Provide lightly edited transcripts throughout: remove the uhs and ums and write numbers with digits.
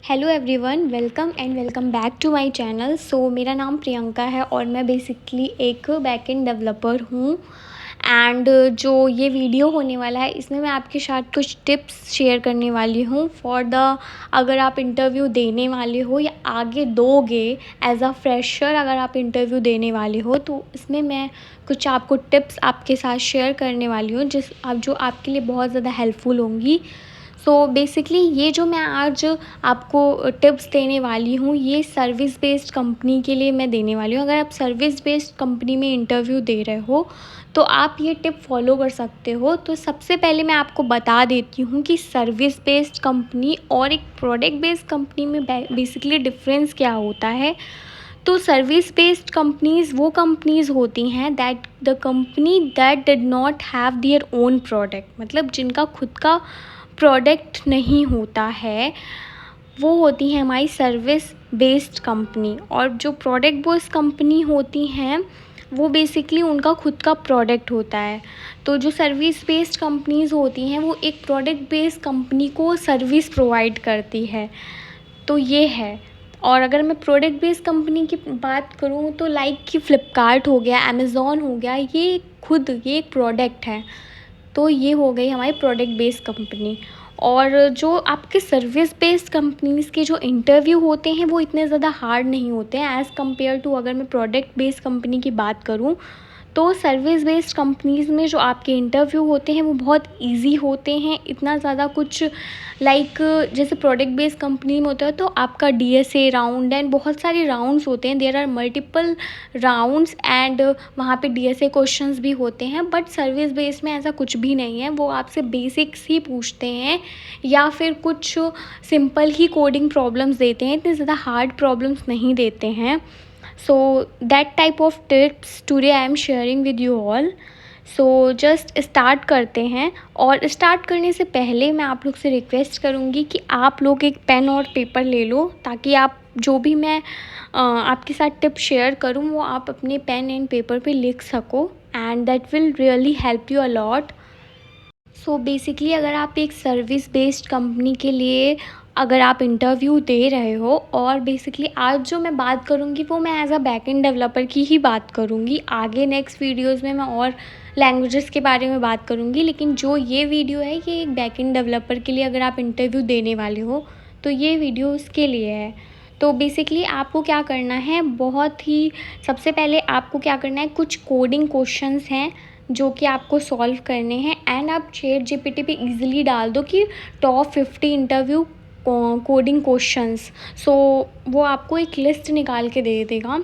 Hello everyone, welcome back to my channel. So मेरा नाम प्रियंका है और मैं बेसिकली एक बैकएंड डेवलपर हूँ। एंड जो ये वीडियो होने वाला है इसमें मैं आपके साथ कुछ टिप्स शेयर करने वाली हूँ फॉर द अगर आप इंटरव्यू देने वाले हो या आगे दोगे एज अ फ्रेशर, अगर आप इंटरव्यू देने वाले हो तो इसमें मैं कुछ आपको टिप्स आपके साथ शेयर करने वाली हूँ जो आपके लिए बहुत ज़्यादा हेल्पफुल होंगी। सो बेसिकली ये जो मैं आज आपको टिप्स देने वाली हूँ ये सर्विस बेस्ड कंपनी के लिए मैं देने वाली हूँ। अगर आप सर्विस बेस्ड कंपनी में इंटरव्यू दे रहे हो तो आप ये टिप फॉलो कर सकते हो। तो सबसे पहले मैं आपको बता देती हूँ कि सर्विस बेस्ड कंपनी और एक प्रोडक्ट बेस्ड कंपनी में बेसिकली डिफरेंस क्या होता है। तो सर्विस बेस्ड कंपनीज़ वो कंपनीज़ होती हैं that the company that did not have their own product, मतलब जिनका खुद का प्रोडक्ट नहीं होता है, वो होती हैं हमारी सर्विस बेस्ड कंपनी। और जो प्रोडक्ट बेस्ड कंपनी होती हैं वो बेसिकली उनका खुद का प्रोडक्ट होता है। तो जो सर्विस बेस्ड कंपनीज़ होती हैं वो एक प्रोडक्ट बेस्ड कंपनी को सर्विस प्रोवाइड करती है। तो ये है। और अगर मैं प्रोडक्ट बेस्ड कंपनी की बात करूँ तो लाइक कि फ़्लिपकार्ट हो गया, अमेज़ॉन हो गया, ये एक प्रोडक्ट है। तो ये हो गई हमारी प्रोडक्ट बेस्ड कंपनी। और जो आपके सर्विस बेस्ड कंपनीज़ के जो इंटरव्यू होते हैं वो इतने ज़्यादा हार्ड नहीं होते हैं एज़ कम्पेयर टू अगर मैं प्रोडक्ट बेस्ड कंपनी की बात करूँ तो सर्विस बेस्ड कंपनीज़ में जो आपके इंटरव्यू होते हैं वो बहुत इजी होते हैं। इतना ज़्यादा कुछ लाइक जैसे प्रोडक्ट बेस्ड कंपनी में होता है तो आपका डीएसए राउंड एंड बहुत सारे राउंड्स होते हैं, there are multiple rounds and वहाँ पे डीएसए क्वेश्चंस भी होते हैं। बट सर्विस बेस्ड में ऐसा कुछ भी नहीं है, वो आपसे बेसिक्स ही पूछते हैं या फिर कुछ सिंपल ही कोडिंग प्रॉब्लम्स देते हैं, इतने ज़्यादा हार्ड प्रॉब्लम्स नहीं देते हैं। So that type of tips today I am sharing with you all. So just start करते हैं। और स्टार्ट करने से पहले मैं आप लोग से रिक्वेस्ट करूँगी कि आप लोग एक पेन और पेपर ले लो ताकि आप जो भी मैं आपके साथ टिप शेयर करूँ वो आप अपने पेन एंड पेपर पे लिख सको and that will really help you a lot. So basically अगर आप एक सर्विस बेस्ड कंपनी के लिए अगर आप इंटरव्यू दे रहे हो, और बेसिकली आज जो मैं बात करूँगी वो मैं एज अ बैकएंड डेवलपर की ही बात करूँगी। आगे नेक्स्ट वीडियोस में मैं और लैंग्वेजेस के बारे में बात करूँगी, लेकिन जो ये वीडियो है ये एक बैकएंड डेवलपर के लिए अगर आप इंटरव्यू देने वाले हो तो ये वीडियो उसके लिए है। तो बेसिकली आपको क्या करना है, बहुत ही सबसे पहले आपको क्या करना है, कुछ कोडिंग क्वेश्चंस हैं जो कि आपको सॉल्व करने हैं एंड आप चैट जीपीटी पे इजीली डाल दो कि टॉप 50 इंटरव्यू कोडिंग क्वेश्चंस। सो वो आपको एक लिस्ट निकाल के दे देगा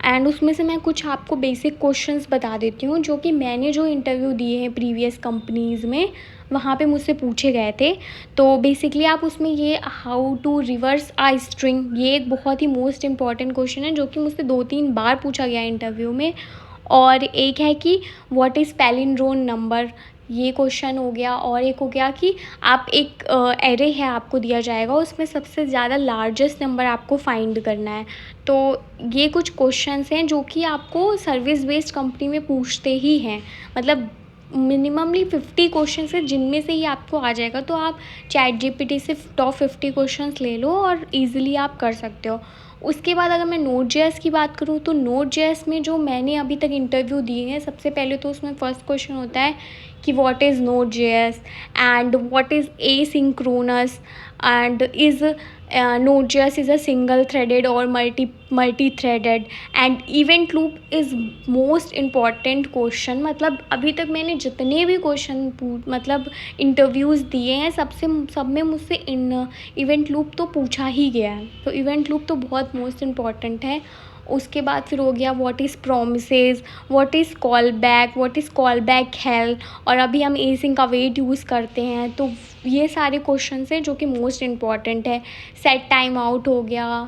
एंड उसमें से मैं कुछ आपको बेसिक क्वेश्चंस बता देती हूँ जो कि मैंने जो इंटरव्यू दिए हैं प्रीवियस कंपनीज़ में वहाँ पे मुझसे पूछे गए थे। तो बेसिकली आप उसमें ये how to reverse a string, ये एक बहुत ही मोस्ट इंपॉर्टेंट क्वेश्चन है जो कि मुझसे 2-3 बार पूछा गया इंटरव्यू में। और एक है कि व्हाट इज़ पैलिंड्रोम नंबर, ये क्वेश्चन हो गया। और एक हो गया कि आप एक एरे है आपको दिया जाएगा उसमें सबसे ज़्यादा लार्जेस्ट नंबर आपको फाइंड करना है। तो ये कुछ क्वेश्चंस हैं जो कि आपको सर्विस बेस्ड कंपनी में पूछते ही हैं, मतलब मिनिममली 50 क्वेश्चंस है जिनमें से ही आपको आ जाएगा। तो आप चैट जीपीटी से टॉप 50 क्वेश्चंस ले लो और इजीली आप कर सकते हो। उसके बाद अगर मैं नोड जेएस की बात करूँ तो नोड जेएस में जो मैंने अभी तक इंटरव्यू दिए हैं सबसे पहले तो उसमें फर्स्ट क्वेश्चन होता है कि what is Node JS and what is asynchronous and is Node JS is a single threaded और multi threaded and event loop is most important question. मतलब अभी तक मैंने जितने भी क्वेश्चन मतलब इंटरव्यूज़ दिए हैं सब में मुझसे इवेंट लूप तो पूछा ही गया है। तो इवेंट लूप तो बहुत मोस्ट इम्पॉर्टेंट है। उसके बाद फिर हो गया what is promises, what is call back help, और अभी हम एसिंग का वेट यूज़ करते हैं। तो ये सारे क्वेश्चन हैं जो कि मोस्ट इम्पॉर्टेंट है। सेट टाइम आउट हो गया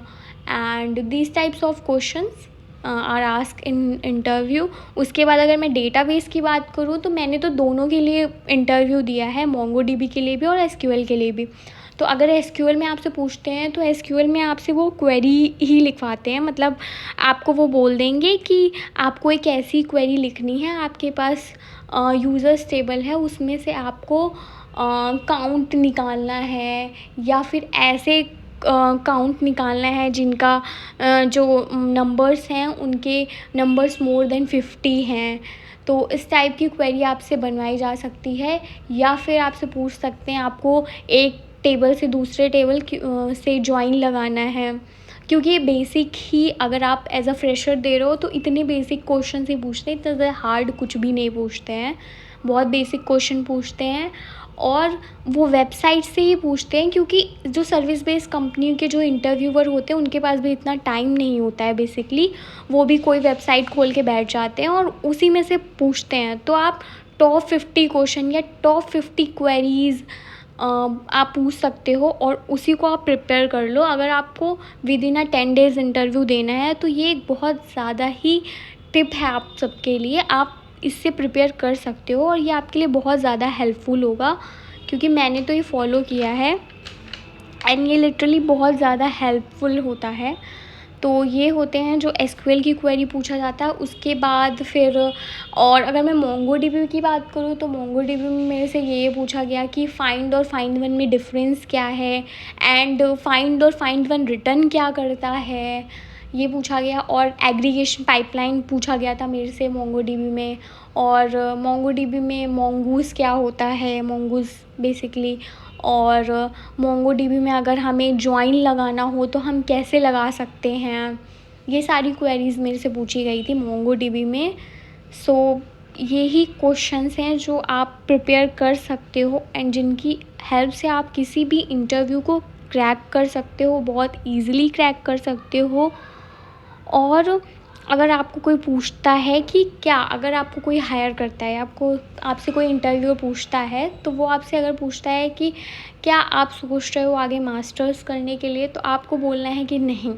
and this types of questions are ask in interview. उसके बाद अगर मैं डेटाबेस की बात करूँ तो मैंने तो दोनों के लिए इंटरव्यू दिया है, मोंगोडीबी के लिए भी और एसक्यूएल के लिए भी। तो अगर एसक्यूएल में आपसे पूछते हैं तो एसक्यूएल में आपसे वो क्वेरी ही लिखवाते हैं, मतलब आपको वो बोल देंगे कि आपको एक ऐसी क्वेरी लिखनी है, आपके पास यूज़र्स टेबल है उसमें से आपको काउंट निकालना है या फिर ऐसे काउंट निकालना है, जिनका जो नंबर्स हैं उनके नंबर्स मोर देन 50 हैं। तो इस टाइप की क्वेरी आपसे बनवाई जा सकती है। या फिर आपसे पूछ सकते हैं आपको एक टेबल से दूसरे टेबल से जॉइन लगाना है, क्योंकि ये बेसिक ही, अगर आप एज अ फ्रेशर दे रहे हो तो इतने बेसिक क्वेश्चन ही पूछते हैं, इतना ज़्यादा हार्ड कुछ भी नहीं पूछते हैं, बहुत बेसिक क्वेश्चन पूछते हैं। और वो वेबसाइट से ही पूछते हैं, क्योंकि जो सर्विस बेस्ड कंपनी के जो इंटरव्यूअर होते हैं उनके पास भी इतना टाइम नहीं होता है बेसिकली। वो भी कोई वेबसाइट खोल के बैठ जाते हैं और उसी में से पूछते हैं। तो आप टॉप 50 क्वेश्चन या टॉप 50 क्वेरीज आप पूछ सकते हो और उसी को आप प्रिपेयर कर लो। अगर आपको विद इन 10 डेज़ इंटरव्यू देना है तो ये एक बहुत ज़्यादा ही टिप है आप सबके लिए। आप इससे प्रिपेयर कर सकते हो और ये आपके लिए बहुत ज़्यादा हेल्पफुल होगा, क्योंकि मैंने तो ये फॉलो किया है एंड ये लिटरली बहुत ज़्यादा हेल्पफुल होता है। तो ये होते हैं जो एसक्यूएल की क्वेरी पूछा जाता है। उसके बाद फिर, और अगर मैं मोंगोडीबी की बात करूँ तो मोंगोडीबी में मेरे से ये पूछा गया कि फाइंड और फाइंड वन में डिफरेंस क्या है, एंड फाइंड और फाइंड वन रिटर्न क्या करता है, ये पूछा गया। और एग्रीगेशन पाइपलाइन पूछा गया था मेरे से मोंगोडीबी में। और मोंगोडीबी में मोंगूस क्या होता है, मोंगूस बेसिकली। और मोंगोडीबी में अगर हमें जॉइन लगाना हो तो हम कैसे लगा सकते हैं, ये सारी क्वेरीज़ मेरे से पूछी गई थी मोंगोडीबी में। सो यही क्वेश्चंस हैं जो आप प्रिपेयर कर सकते हो एंड जिनकी हेल्प से आप किसी भी इंटरव्यू को क्रैक कर सकते हो, बहुत ईज़िली क्रैक कर सकते हो। और अगर आपको कोई पूछता है कि क्या, अगर आपको कोई हायर करता है, आपसे कोई इंटरव्यूअर पूछता है, तो वो आपसे अगर पूछता है कि क्या आप सोच रहे हो आगे मास्टर्स करने के लिए, तो आपको बोलना है कि नहीं।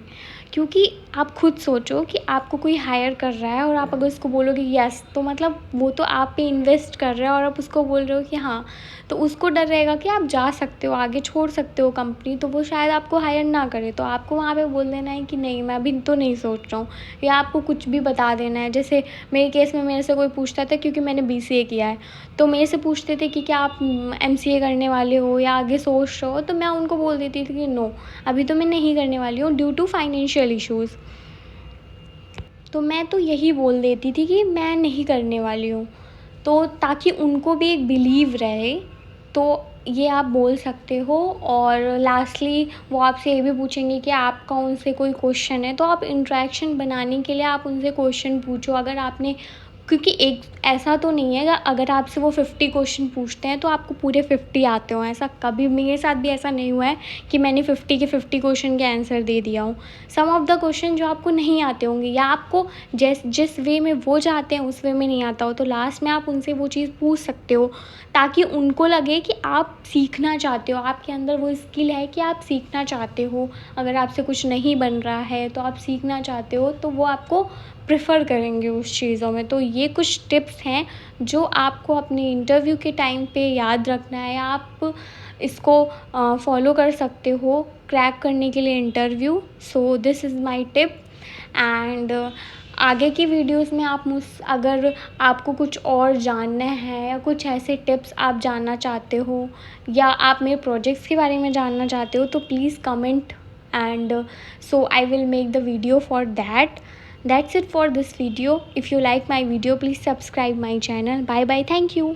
क्योंकि आप खुद सोचो कि आपको कोई हायर कर रहा है और आप अगर उसको बोलोगे यस, तो मतलब वो तो आप पे इन्वेस्ट कर रहा है और आप उसको बोल रहे हो कि हाँ, तो उसको डर रहेगा कि आप जा सकते हो, आगे छोड़ सकते हो कंपनी, तो वो शायद आपको हायर ना करे। तो आपको वहाँ पे बोल देना है कि नहीं, मैं अभी तो नहीं सोच रहा हूँ, या आपको कुछ भी बता देना है। जैसे मेरे केस में मेरे से कोई पूछता था, क्योंकि मैंने बीसीए किया है, तो मेरे से पूछते थे कि क्या आप एमसीए करने वाले हो या आगे सोच रहे हो, तो मैं उनको बोल देती थी कि नो, अभी तो मैं नहीं करने वाली हूँ ड्यू टू फाइनेंशियल इश्यूज़। तो मैं तो यही बोल देती थी कि मैं नहीं करने वाली हूँ, तो ताकि उनको भी एक बिलीव रहे। तो ये आप बोल सकते हो। और लास्टली वो आपसे ये भी पूछेंगे कि आपका उनसे कोई क्वेश्चन है, तो आप इंटरेक्शन बनाने के लिए आप उनसे क्वेश्चन पूछो। अगर आपने, क्योंकि एक ऐसा तो नहीं है अगर आपसे वो 50 क्वेश्चन पूछते हैं तो आपको पूरे 50 आते हों। ऐसा कभी मेरे साथ भी ऐसा नहीं हुआ है कि मैंने 50 के 50 क्वेश्चन के आंसर दे दिया हूँ। सम ऑफ द क्वेश्चन जो आपको नहीं आते होंगे या आपको जिस वे में वो चाहते हैं उस वे में नहीं आता हो, तो लास्ट में आप उनसे वो चीज़ पूछ सकते हो, ताकि उनको लगे कि आप सीखना चाहते हो, आपके अंदर वो स्किल है कि आप सीखना चाहते हो। अगर आपसे कुछ नहीं बन रहा है तो आप सीखना चाहते हो, तो वो आपको प्रेफर करेंगे उस चीज़ों में। तो ये कुछ टिप्स हैं जो आपको अपने इंटरव्यू के टाइम पे याद रखना है। आप इसको फॉलो कर सकते हो क्रैक करने के लिए interview. So this is my tip. And आगे की वीडियोस में आप अगर आपको कुछ और जानना है या कुछ ऐसे टिप्स आप जानना चाहते हो या आप मेरे प्रोजेक्ट्स के बारे में जानना चाहते हो, तो please comment, and so I will make the video for that. That's it for this video. If you like my video, please subscribe my channel. Bye bye, thank you.